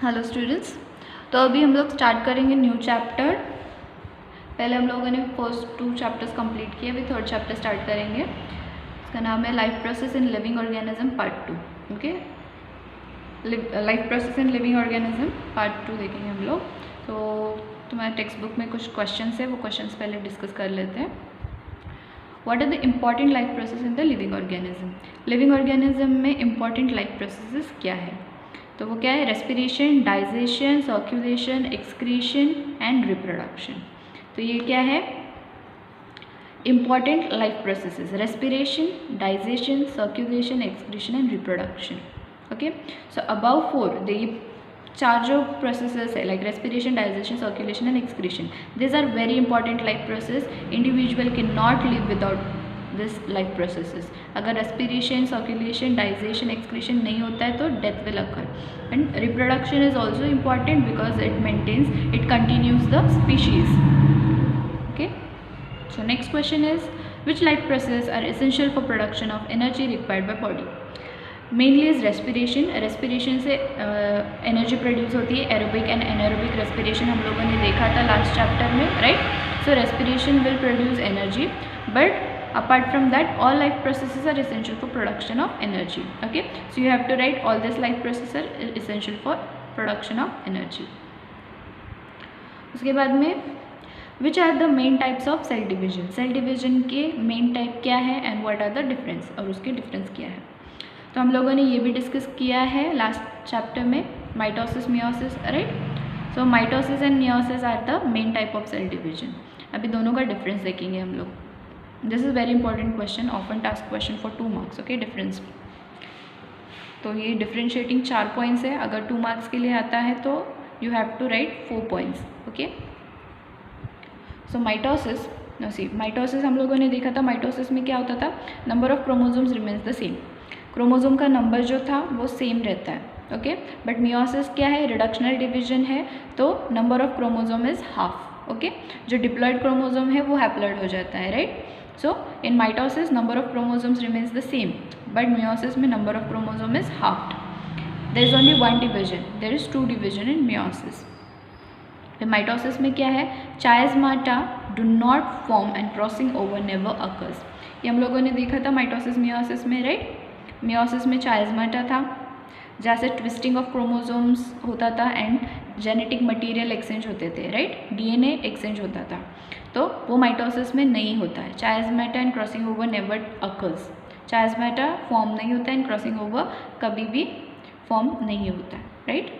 Hello students, तो अभी हम लोग स्टार्ट करेंगे न्यू चैप्टर। पहले हम लोगों ने फर्स्ट 2 चैप्टर्स कंप्लीट किए, अभी थर्ड चैप्टर स्टार्ट करेंगे। इसका नाम है life process in living organism part 2। Okay, life process in living organism part 2 देखेंगे हम लोग। तो तुम्हारे टेक्स्ट बुक में कुछ क्वेश्चंस है, वो क्वेश्चंस पहले डिस्कस कर लेते हैं। What are the important life process in the living organism? Living organism में इम्पॉर्टेंट लाइफ प्रोसेसेस क्या है? तो वो क्या है? Respiration, digestion, circulation, excretion and reproduction. तो ये क्या है? Important life processes: respiration, digestion, circulation, excretion and reproduction. Okay, so about 4 ये 4 जो प्रोसेसेस है, like respiration, digestion, circulation and excretion, this are very important life process. Individual cannot live without this life processes. अगर respiration, circulation, digestion, excretion नहीं होता है तो death will occur. And reproduction is also important because it maintains, it continues the species. Okay, so next question is which life process are essential for production of energy required by body? Mainly is respiration. Respiration से energy produce होती है। Aerobic and anaerobic respiration हम लोगों ने देखा था last chapter में, right? So respiration will produce energy, but apart from that all life processes are essential for production of energy. Okay, so you have to write all this life processes are essential for production of energy. उसके बाद में which are the main types of cell division? Cell division के main type क्या है and what are the difference, और उसके difference क्या है? तो हम लोगों ने ये भी डिस्कस किया है लास्ट चैप्टर में, mitosis, meiosis, right? So mitosis and meiosis are the main type of cell division. अभी दोनों का डिफरेंस देखेंगे हम लोग। This is very important question, often टास्क question for 2 marks. Okay, difference. तो ये डिफरेंशिएटिंग 4 पॉइंट्स है। अगर 2 मार्क्स के लिए आता है तो you have to write 4 points. Okay, so mitosis, no see, mitosis हम लोगों ने देखा था। माइटोसिस में क्या होता था? Number of chromosomes remains the same. Chromosome का नंबर जो था वो सेम रहता है। ओके, बट मियोसिस क्या है? रिडक्शनल डिविजन है, तो number of chromosome is half. Okay, जो डिप्लॉयड क्रोमोसोम है वो हैप्लॉयड हो जाता है, right? So in mitosis number of chromosomes remains the same, but meiosis में number of chromosome is halved. There is only one division. There is 2 division in meiosis. तो mitosis में क्या है? chiasmata do not form and crossing over never occurs. ये हम लोगों ने देखा था mitosis meiosis में, right? meiosis में chiasmata था, जैसे ट्विस्टिंग ऑफ क्रोमोसोम्स होता था एंड जेनेटिक मटेरियल एक्सचेंज होते थे, राइट? डीएनए एक्सचेंज होता था, तो वो माइटोसिस में नहीं होता है। Chiasmata and crossing over never occurs. Chiasmata form नहीं होता है एंड क्रॉसिंग ओवर कभी भी फॉर्म नहीं होता है, राइट?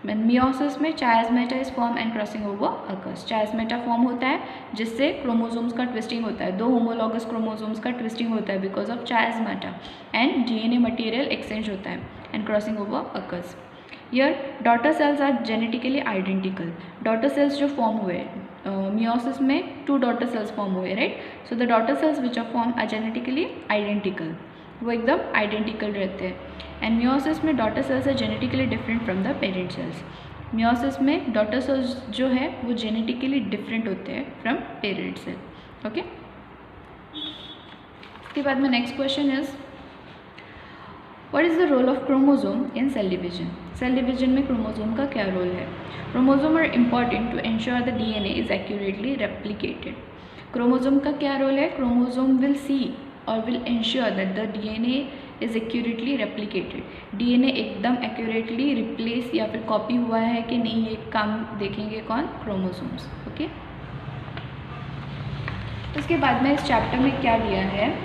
मियोसिस में chiasmata is form and crossing over occurs. Chiasmata form होता है जिससे क्रोमोसोम्स का ट्विस्टिंग होता है, 2 होमोलॉगस क्रोमोसोम्स का ट्विस्टिंग होता है because of chiasmata, and DNA material exchange होता है and crossing over occurs. Here daughter cells are genetically identical. Daughter cells जो form हुए meiosis में 2 daughter cells form हुए, right? So the daughter cells which are formed are genetically identical. वो एकदम identical रहते हैं। And meiosis में daughter cells are genetically different from the parent cells. meiosis में daughter cells जो है वो genetically different होते हैं from parent cell. Okay? इसके बाद में next question is What is the role of chromosome in cell division? Cell division में क्रोमोसोम का क्या रोल है? Chromosome are important to ensure the DNA is accurately replicated. Chromosome का क्या role है? Chromosome will see or will ensure that the DNA is accurately replicated. DNA एकदम accurately replace या फिर कॉपी हुआ है कि नहीं, ये काम देखेंगे कौन? क्रोमोसोम्स। ओके, उसके बाद में इस चैप्टर में क्या दिया है?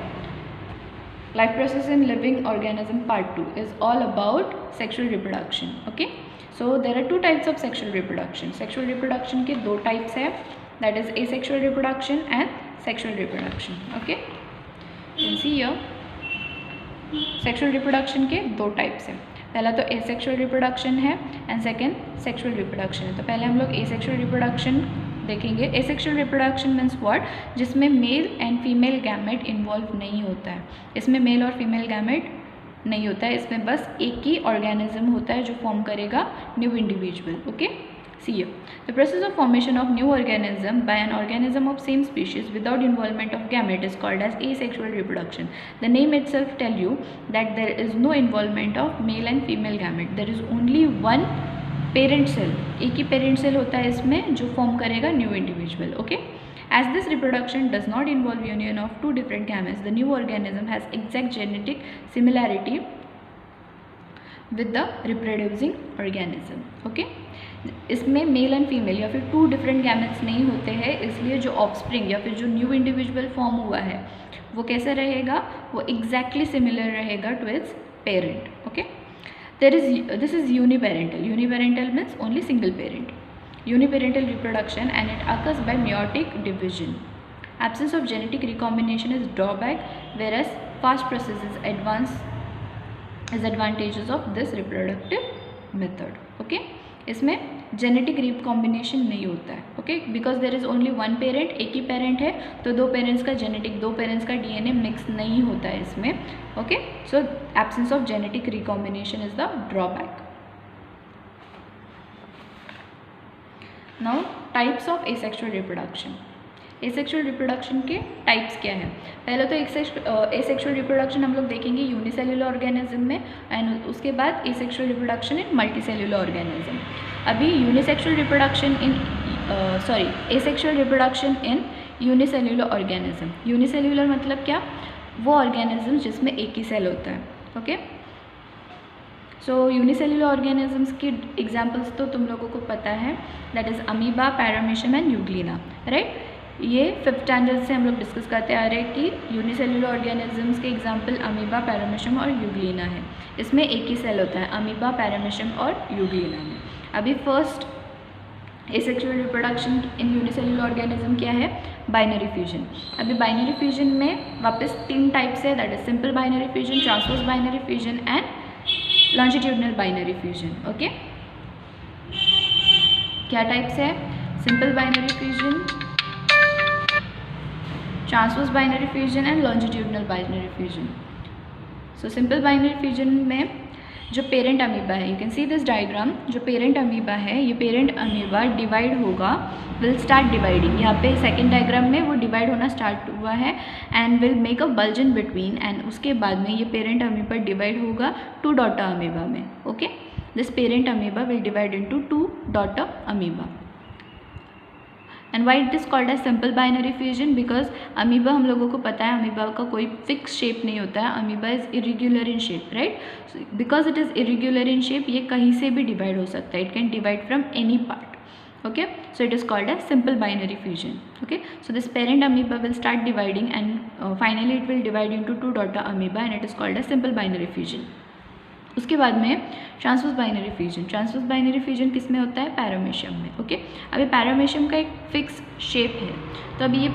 Life process in living organism part 2 is all about sexual reproduction. Okay, so there are 2 types of sexual reproduction. Sexual reproduction के 2 types है, that is asexual reproduction and sexual reproduction. Okay, you can see here sexual reproduction के 2 types है। पहला तो asexual reproduction है and second sexual reproduction है। तो पहले हम लोग asexual reproduction देखेंगे। Asexual reproduction means what? जिसमें male and female gamete involve नहीं होता है। इसमें मेल और फीमेल गैमेट नहीं होता है, इसमें बस एक ही ऑर्गेनिज्म होता है जो फॉर्म करेगा new individual. Okay, see the process of formation of new organism by an organism of same species without involvement of gamete is called as asexual reproduction. The name itself tell you that there is no involvement of male and female gamete, there is only one parent cell, एक ही parent cell होता है इसमें जो form करेगा new individual. Okay, as this reproduction does not involve union of two different gametes, the new organism has exact genetic similarity with the reproducing organism. Okay, इसमें mail and female या फिर to different gametes नहीं होते हैं, इसलिए जो offspring या फिर जो न्यू इंडिविजुअल फॉर्म हुआ है वो कैसे रहेगा, वो एग्जैक्टली सिमिलर रहेगा to its parent. Okay, this is uniparental. Uniparental means only single parent. Uniparental reproduction, and it occurs by meiotic division. Absence of genetic recombination is drawback, whereas fast process is advantages of this reproductive method. Okay, इसमें genetic recombination नहीं होता है. Okay, because there is only one parent, एक ही parent है तो दो parents का डीएनए मिक्स नहीं होता है इसमें. Okay, so absence of genetic recombination is the drawback. Now types of asexual reproduction. Asexual reproduction के टाइप्स क्या हैं? पहले तो एसेक्सुअल रिप्रोडक्शन हम लोग देखेंगे यूनिसेल्युलर ऑर्गेनिज्म में, एंड उसके बाद asexual reproduction in multicellular organism. अभी asexual reproduction in unicellular organism. Unicellular मतलब क्या? वो ऑर्गेनिज्म जिसमें एक ही सेल होता है. ओके, सो यूनिसेल्युलर ऑर्गेनिजम्स की एग्जाम्पल्स तो तुम लोगों को पता है, that is amoeba, paramecium and Euglena. Right, ये 5th स्टैंडर्ड से हम लोग डिस्कस करते आ रहे हैं कि यूनिसेल्युलर ऑर्गेनिजम्स के एग्जाम्पल अमीबा, पैरामीशियम और यूग्लिना है. इसमें एक ही सेल होता है अमीबा, पैरामीशियम और यूग्लिना में. अभी first asexual reproduction in unicellular organism क्या है? Binary fusion. अभी बाइनरी फ्यूजन में वापस 3 टाइप्स है, that is simple binary fusion, transverse binary fusion and longitudinal binary fusion. Okay, क्या टाइप्स है? Simple binary fusion, transverse binary fusion and longitudinal binary fusion. So simple binary fusion में जो parent amoeba है, you can see this diagram, जो parent amoeba है, ये parent amoeba divide होगा, will start dividing. यहाँ पे सेकेंड डायग्राम में वो डिवाइड होना स्टार्ट हुआ है and will make a bulge in between, and उसके बाद में ये पेरेंट अमीबा डिवाइड होगा 2 डॉटर अमीबा में. Okay, this parent amoeba will divide into 2 daughter amoeba. And why it is called as simple binary fusion? Because amoeba हम लोगों को पता है अमीबा का कोई फिक्स शेप नहीं होता है. Amoeba is irregular in shape. Right, because it is irregular in shape, ये कहीं से भी डिवाइड हो सकता है. It can divide from any part. Okay, so it is called as simple binary fusion. Okay, so this parent amoeba will start dividing and finally it will divide into 2 daughter amoeba and it is called as simple binary fusion. उसके बाद में transverse binary fusion. Transverse binary fusion किस में होता है? Paramecium में. Okay, अभी paramecium का एक फिक्स शेप है, तो अभी ये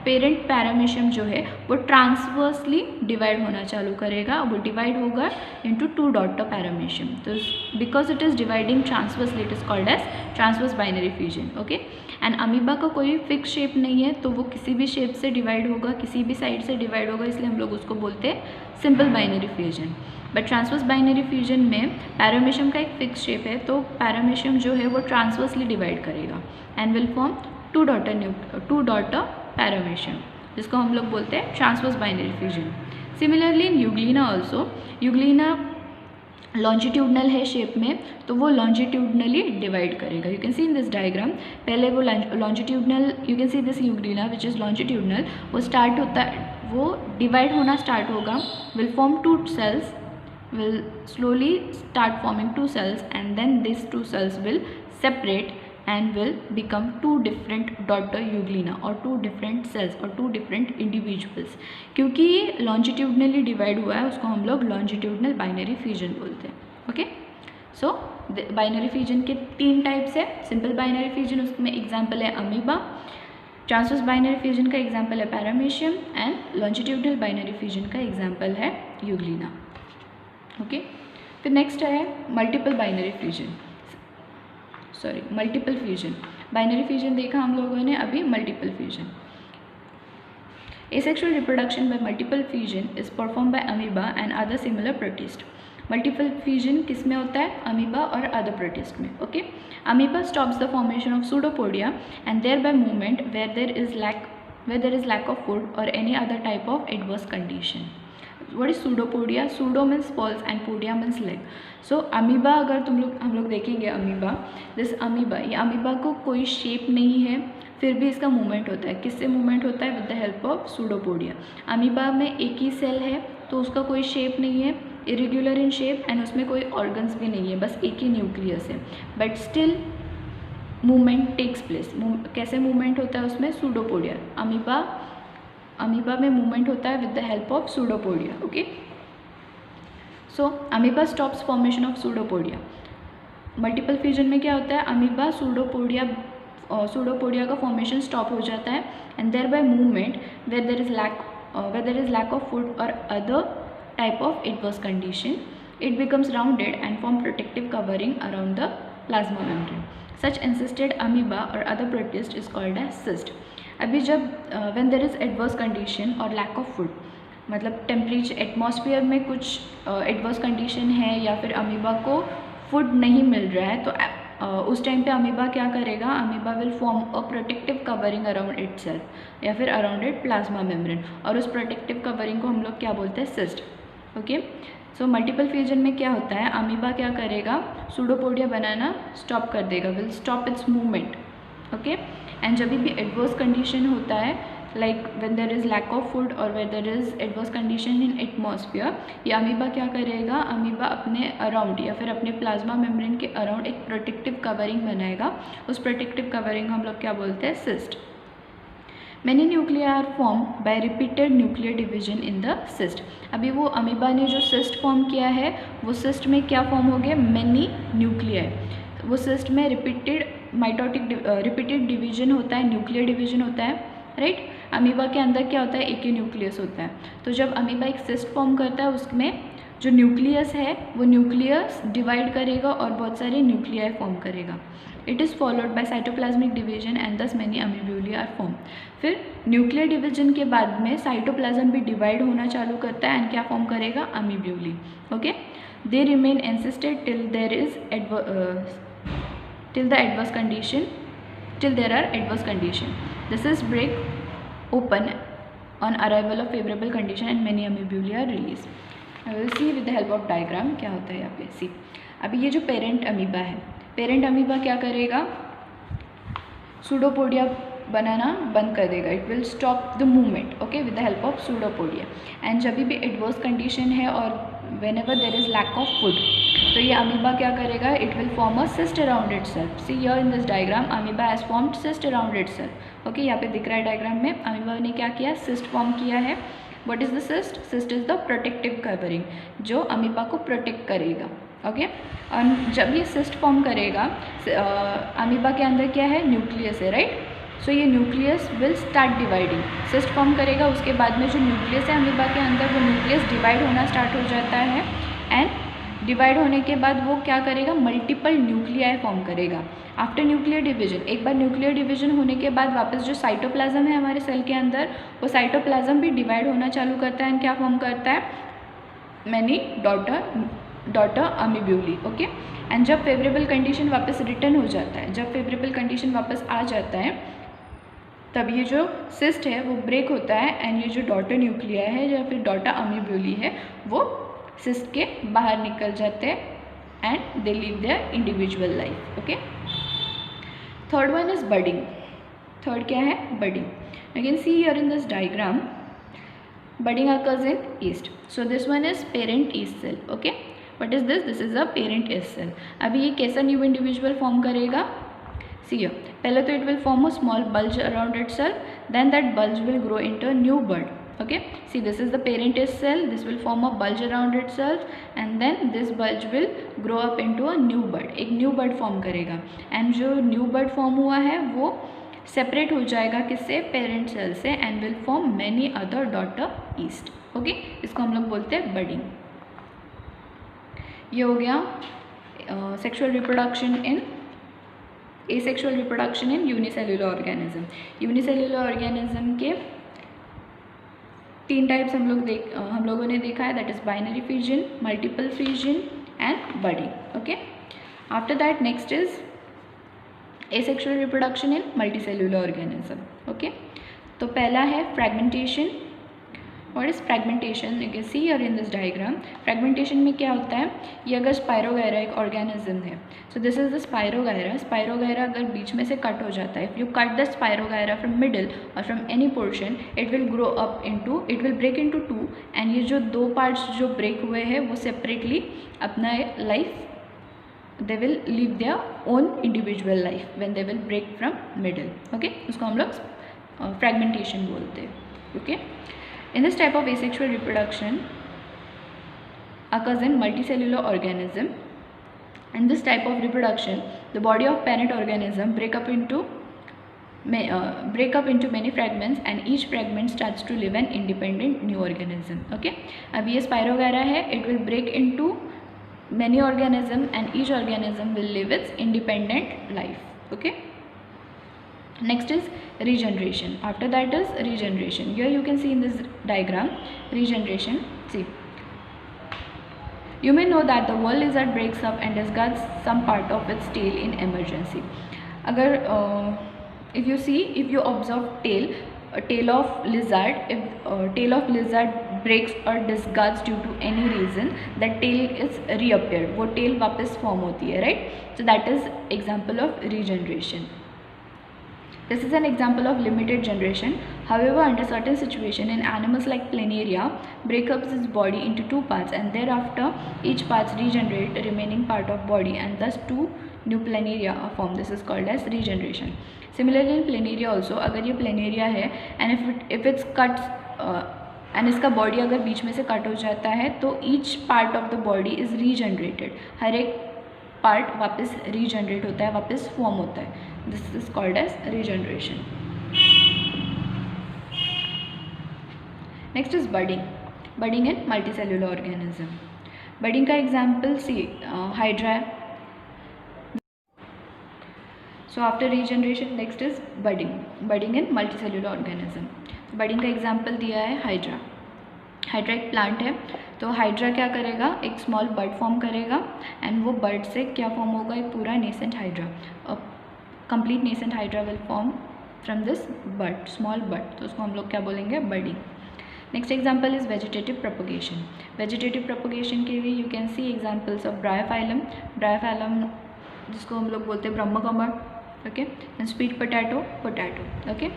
पेरेंट पैरामीशियम जो है वो ट्रांसवर्सली डिवाइड होना चालू करेगा. वो डिवाइड होगा इनटू 2 डॉटर पैरामीशियम. तो because it is dividing transversely it is called as transverse binary fusion. Okay, and amoeba का कोई फिक्स शेप नहीं है, तो वो किसी भी शेप से डिवाइड होगा, किसी भी साइड से डिवाइड होगा, इसलिए हम लोग उसको बोलते हैं simple binary fusion. But transverse binary fusion में पैरामीशियम का एक फिक्स शेप है, तो पैरामीशियम जो है वो ट्रांसवर्सली डिवाइड करेगा and will form 2 daughter paramecium, जिसको हम लोग बोलते हैं transverse binary fusion. Similarly in Euglena also, Euglena longitudinal है शेप में, तो वो लॉन्जिट्यूडनली डिवाइड करेगा. You can C in this diagram, पहले वो longitudinal, you can see this Euglena which is longitudinal, वो स्टार्ट होता है, वो डिवाइड होना स्टार्ट होगा, will form 2 cells, will slowly start forming 2 cells and then these 2 cells will separate and will become 2 different daughter euglena or 2 different cells or 2 different individuals. क्योंकि ये longitudinally divide हुआ है, उसको हम लोग longitudinal binary fusion बोलते हैं. Okay, सो binary fusion के 3 टाइप्स है. सिंपल बाइनरी फ्यूजन, उसमें एग्जाम्पल है अमीबा. ट्रांसवर्स बाइनरी फ्यूजन का एग्जाम्पल है paramecium and longitudinal binary fusion का एग्जाम्पल है यूग्लिना. ओके, फिर नेक्स्ट है multiple binary fusion, multiple fusion. Binary fusion देखा हम लोगों ने, अभी multiple fusion. Asexual reproduction by multiple fusion is perform by amoeba and other similar protist. Multiple fusion किस में होता है? अमीबा और अदर प्रोटिस्ट में. Okay, amoeba stops the formation of pseudopodia and thereby movement where there is lack of food और any other type of adverse condition. What is pseudopodia? Pseudo means false and podia means leg. So amoeba अगर हम लोग देखेंगे amoeba, this amoeba, ये amoeba को कोई shape नहीं है, फिर भी इसका मूवमेंट होता है. किससे मूवमेंट होता है? With the help of pseudopodia. Amoeba में एक ही सेल है तो उसका कोई शेप नहीं है, इरेग्युलर इन शेप, एंड उसमें कोई ऑर्गन्स भी नहीं है, बस एक ही न्यूक्लियस है, but still movement takes place. कैसे मूवमेंट होता है उसमें? सूडोपोडिया. अमीबा में मूवमेंट होता है with the help of pseudopodia. Okay, so amoeba stops formation of pseudopodia. Multiple fusion में क्या होता है? अमीबा सूडोपोडिया का फॉर्मेशन स्टॉप हो जाता है, and thereby movement where there is lack of food और other type of adverse condition, it becomes rounded and form protective covering around the plasma membrane. Such encysted amoeba or other protist is called as cyst. अभी जब when there is adverse condition और lack of food, मतलब temperature atmosphere में कुछ adverse condition है या फिर amoeba को फूड नहीं मिल रहा है, तो उस टाइम पे अमीबा क्या करेगा? Amoeba will form a protective covering around itself या फिर अराउंड इट प्लाज्मा मेम्ब्रेन, और उस प्रोटेक्टिव कवरिंग को हम लोग क्या बोलते हैं? Cyst. Okay, so multiple fusion में क्या होता है? अमीबा क्या करेगा? सूडोपोडिया बनाना स्टॉप कर देगा, will stop its movement. Okay, and जब भी एडवर्स कंडीशन होता है, like when there is lack of food और when there is adverse condition in atmosphere, ये अमीबा क्या करेगा? अमीबा अपने अराउंड या फिर अपने प्लाज्मा मेम्ब्रेन के अराउंड एक प्रोटेक्टिव कवरिंग बनाएगा. उस प्रोटेक्टिव कवरिंग हम लोग क्या बोलते हैं? Cyst. Many nuclei are formed by repeated nuclear division in the cyst. अभी वो अमीबा ने जो cyst फॉर्म किया है, वो cyst में क्या फॉर्म हो गए? many nuclei. वो cyst में रिपीटेड डिवीजन होता है, न्यूक्लियर डिवीजन होता है, राइट. अमीबा के अंदर क्या होता है? एक ही न्यूक्लियस होता है. तो जब अमीबा एक cyst फॉर्म करता है, उसमें जो न्यूक्लियस है वो न्यूक्लियस डिवाइड करेगा और बहुत सारे न्यूक्लियाई फॉर्म करेगा. It is followed by cytoplasmic division and दस मेनी अमीब्यूली आर फॉर्म. फिर न्यूक्लियर डिवीजन के बाद में साइटोप्लाज्म भी डिवाइड होना चालू करता है, एंड क्या फॉर्म करेगा? Amoebulae. Okay, they remain encysted till there are adverse condition. This is break open on arrival of favourable condition and many amoebulae are release. I will see with the help of diagram क्या होता है यहाँ पे. See, अभी ये जो parent amoeba है, parent amoeba क्या करेगा? सूडोपोडिया बनाना बंद कर देगा. It will stop the movement, okay, with the help of pseudopodia. And जब भी एडवर्स कंडीशन है और whenever there is lack of food, तो ये अमीबा क्या करेगा? It will form a cyst around itself. See here in this diagram amoeba has formed cyst around itself. Okay, यहाँ पे दिख रहा है डायग्राम में अमीबा ने क्या किया? सिस्ट फॉर्म किया है. What is the cyst? Cyst is the protective covering, जो अमीबा को प्रोटेक्ट करेगा. ओके, और जब ये सिस्ट फॉर्म करेगा, अमीबा के अंदर क्या है? न्यूक्लियस है, राइट. सो ये nucleus will start dividing. Cyst form करेगा, उसके बाद में जो न्यूक्लियस है अमीबा के अंदर, वो न्यूक्लियस डिवाइड होना स्टार्ट हो जाता है, एंड डिवाइड होने के बाद वो क्या करेगा? मल्टीपल न्यूक्लियाई फॉर्म करेगा. आफ्टर न्यूक्लियर डिवीजन, एक बार न्यूक्लियर डिवीजन होने के बाद वापस जो साइटोप्लाज्म है हमारे सेल के अंदर, वो साइटोप्लाज्म भी डिवाइड होना चालू करता है, एंड क्या फॉर्म करता है? Many daughter amoebulae. Okay, and जब फेवरेबल कंडीशन वापस रिटर्न हो जाता है, जब फेवरेबल कंडीशन वापस आ जाता है, तब ये जो सिस्ट है वो ब्रेक होता है, एंड ये जो डॉटर न्यूक्लिया है या फिर डॉटर अमीब्यूली है, वो सिस्ट के बाहर निकल जाते हैं, and they live their individual life. Okay, third one is budding. Third क्या है? Budding. You can C here in this diagram budding occurs in yeast. So this one is parent yeast cell. Okay, what is this? This is a parent yeast cell. अभी ये कैसा new individual form करेगा? See here, पहले तो it will form a small bulge around itself, then that bulge will grow into a new bud. Okay, see this is the parent yeast cell. This will form a bulge around itself, and then this bulge will grow up into a new bud. एक new bud form करेगा, and जो new bud form हुआ है वो separate हो जाएगा किससे? Parent cell से, and will form many other daughter east. Okay, इसको हम लोग बोलते हैं बडिंग. ये हो गया sexual reproduction in asexual reproduction in unicellular organism. Unicellular organism के 3 टाइप्स हम लोगों ने देखा है, that is binary fusion, multiple fusion and budding. Okay, after that next is asexual reproduction in multicellular organism. Okay, तो पहला है fragmentation. What is fragmentation? You can C here in this diagram. Fragmentation में क्या होता है, ये अगर spirogyra एक ऑर्गेनिज्म है, so this is the spirogyra. Spirogyra अगर बीच में से कट हो जाता है, if you cut the spirogyra from middle और from any portion, it will grow up into, it will break into two, and ये जो दो पार्ट्स जो ब्रेक हुए हैं वो सेपरेटली अपना life, they will live their own individual life when they will break from middle. Okay, उसको हम लोग fragmentation बोलते हैं. Okay, in this type of asexual reproduction occurs in multicellular organism. In this type of reproduction, the body of parent organism break up into many fragments, and each fragment starts to live an independent new organism. Okay, अब ये spirogyra है, it will break into many organism and each organism will live its independent life. Okay, next is regeneration. After that is regeneration. Here you can see in this diagram regeneration. See, you may know that the wall lizard breaks up and discards some part of its tail in emergency. अगर if you see, if you observe tail of lizard, if tail of lizard breaks or discards due to any reason, that tail is reappeared, वो tail वापस form होती है, right? So that is example of regeneration. This is an example of limited generation. However, under certain situation in animals like planaria, break up its body into two parts, and thereafter each parts regenerate the remaining part of body, and thus two new planaria are formed. This is called as regeneration. Similarly in planaria also, अगर ये planaria है and if it's cut and इसका body अगर बीच में से cut हो जाता है, तो each part of the body is regenerated. हर एक पार्ट वापस रीजनरेट होता है, वापस फॉर्म होता है. This is called as regeneration. Next is budding. Budding in multicellular organism. Budding का example see hydra. So after regeneration next is budding. Budding in multicellular organism. Budding का example दिया है हाइड्रा. हाइड्रा एक plant है, तो hydra क्या करेगा, एक स्मॉल बर्ड फॉर्म करेगा, एंड वो बर्ड से क्या फॉर्म होगा, एक पूरा nascent hydra, complete nascent hydra will form from this bud, small bud. तो उसको हम लोग क्या बोलेंगे, budding. Next example is vegetative propagation. Vegetative propagation के लिए you can see examples of bryophyllum. Bryophyllum जिसको हम लोग बोलते हैं ब्रह्मकमल. Okay, and sweet potato. Okay,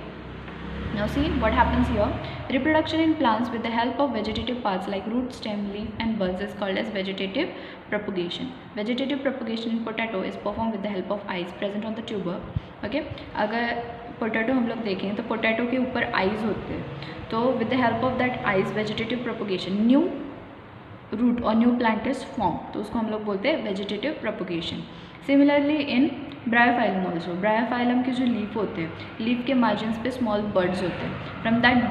now see what happens here. Reproduction in plants with the help of vegetative parts like root, stem, leaf and buds is called as vegetative propagation. Vegetative propagation in potato is performed with the help of eyes present on the tuber. Okay, अगर potato हम लोग देखें तो potato के ऊपर eyes होते हैं, तो with the help of that eyes vegetative propagation, new root और न्यू प्लांट इज फॉर्म, तो उसको हम लोग बोलते हैं vegetative propagation. Similarly in Bryophyllum also. Bryophyllum के जो लीफ होते हैं, लीफ के मार्जिन्स पे स्मॉल बर्ड्स होते हैं. From that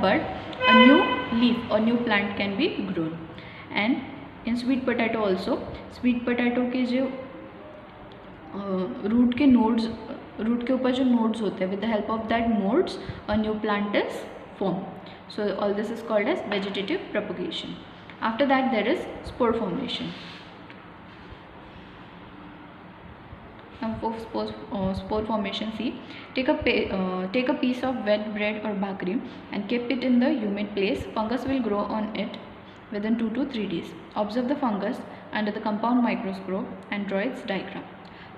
bud a new leaf और new plant can be grown. And in sweet potato also, sweet potato के जो रूट के ऊपर जो नोड्स होते हैं, with the help of that nodes a new plant is form. So all this is called as vegetative propagation. After that there is spore formation. Now for spore formation, see, take a piece of wet bread or bhakri and keep it in the humid place. Fungus will grow on it within 2 to 3 days. Observe the fungus under the compound microscope and draw its diagram.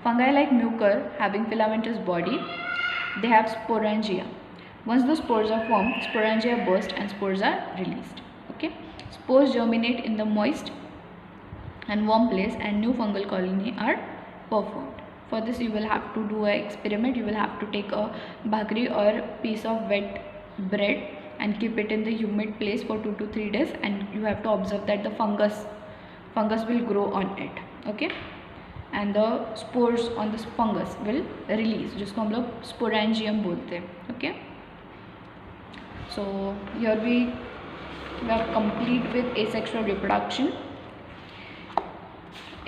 Fungi like mucor having filamentous body, they have sporangia. Once the spores are formed, sporangia burst and spores are released. Okay, spores germinate in the moist and warm place and new fungal colony are performed. For this you will have to do an experiment. You will have to take a bhakri or piece of wet bread and keep it in the humid place for 2 to 3 days, and you have to observe that the fungus will grow on it. Okay, and the spores on this fungus will release, जिसको हम लोग sporangium बोलते हैं. Okay, so here we are complete with asexual reproduction.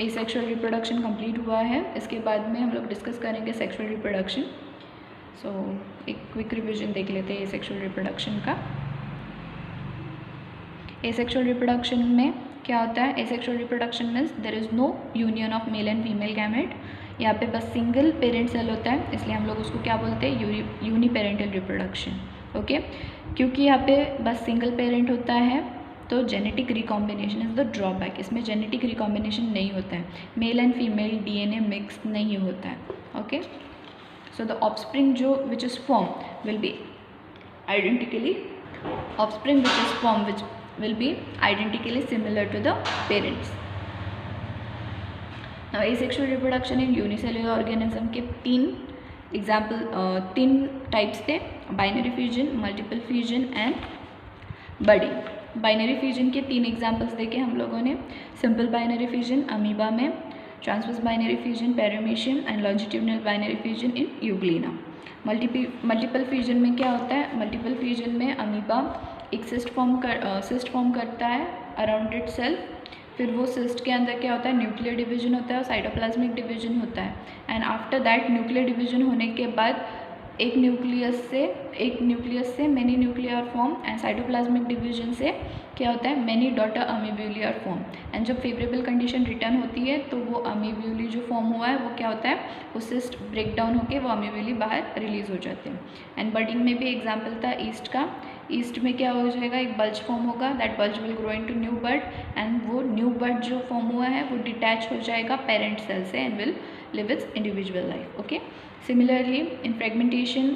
asexual reproduction complete हुआ है. इसके बाद में हम लोग डिस्कस करेंगे sexual reproduction. so एक क्विक रिविजन देख लेते हैं asexual reproduction का. asexual reproduction में क्या होता है, asexual reproduction means there is no union of male and female gamete. यहाँ पे बस सिंगल पेरेंट सेल होता है, इसलिए हम लोग उसको क्या बोलते हैं, यूनिपेरेंटल रिप्रोडक्शन. ओके, क्योंकि यहाँ पे बस सिंगल पेरेंट होता है तो genetic recombination is the drawback, इसमें जेनेटिक रिकॉम्बिनेशन नहीं होता है, mail and female DNA mix नहीं होता है. ओके, सो द ऑफस्प्रिंग जो which is form will be identically offspring which is formed which will be identically similar to the parents. Now asexual reproduction in unicellular organism के तीन types थे, binary fusion, multiple fusion and budding. Binary fusion के 3 examples देखे हम लोगों ने. Simple binary fusion amoeba में, transverse binary fusion paramecium and longitudinal binary fusion in Euglena. Multiple fusion में क्या होता है? मल्टीपल फ्यूजन में अमीबा एक सिस्ट फॉर्म करता है अराउंड इट सेल्फ. फिर वो सिस्ट के अंदर क्या होता है? न्यूक्लियर डिवीजन होता है और साइटोप्लाज्मिक डिवीजन होता है. And after that nuclear division होने के बाद एक न्यूक्लियस से many nuclear form and cytoplasmic division से क्या होता है? Many daughter amoebulae are form. And जब फेवरेबल कंडीशन रिटर्न होती है तो वो अमीब्यूली जो फॉर्म हुआ है वो क्या होता है? वो सिस्ट ब्रेक डाउन होकर वो अमीब्यूली बाहर रिलीज हो जाते हैं. एंड बडिंग में भी एग्जाम्पल था ईस्ट का. ईस्ट में क्या हो जाएगा? एक बल्ज फॉर्म होगा, that bulge will grow into new bud and वो न्यू बड जो फॉर्म हुआ है वो डिटैच हो जाएगा पेरेंट सेल से and will live its individual life. Okay, similarly in fragmentation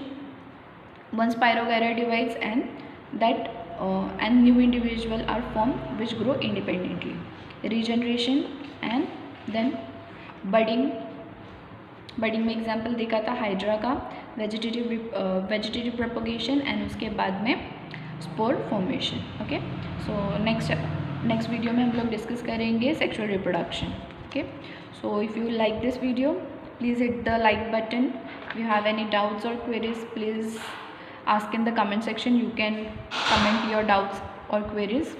one spirogyra divides and new individual are formed which grow independently. Regeneration and then budding में example देखा था हाइड्रा का, वेजिटेटिव प्रोपगेशन एंड उसके बाद में spore formation. Okay, so next video में हम लोग डिस्कस करेंगे sexual reproduction. Okay, so if you like this video please hit the like button. If you have any doubts or queries, please ask in the comment section. You can comment your doubts or queries.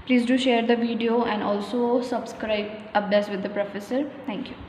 Please do share the video and also subscribe Abhyas with the Professor. Thank you.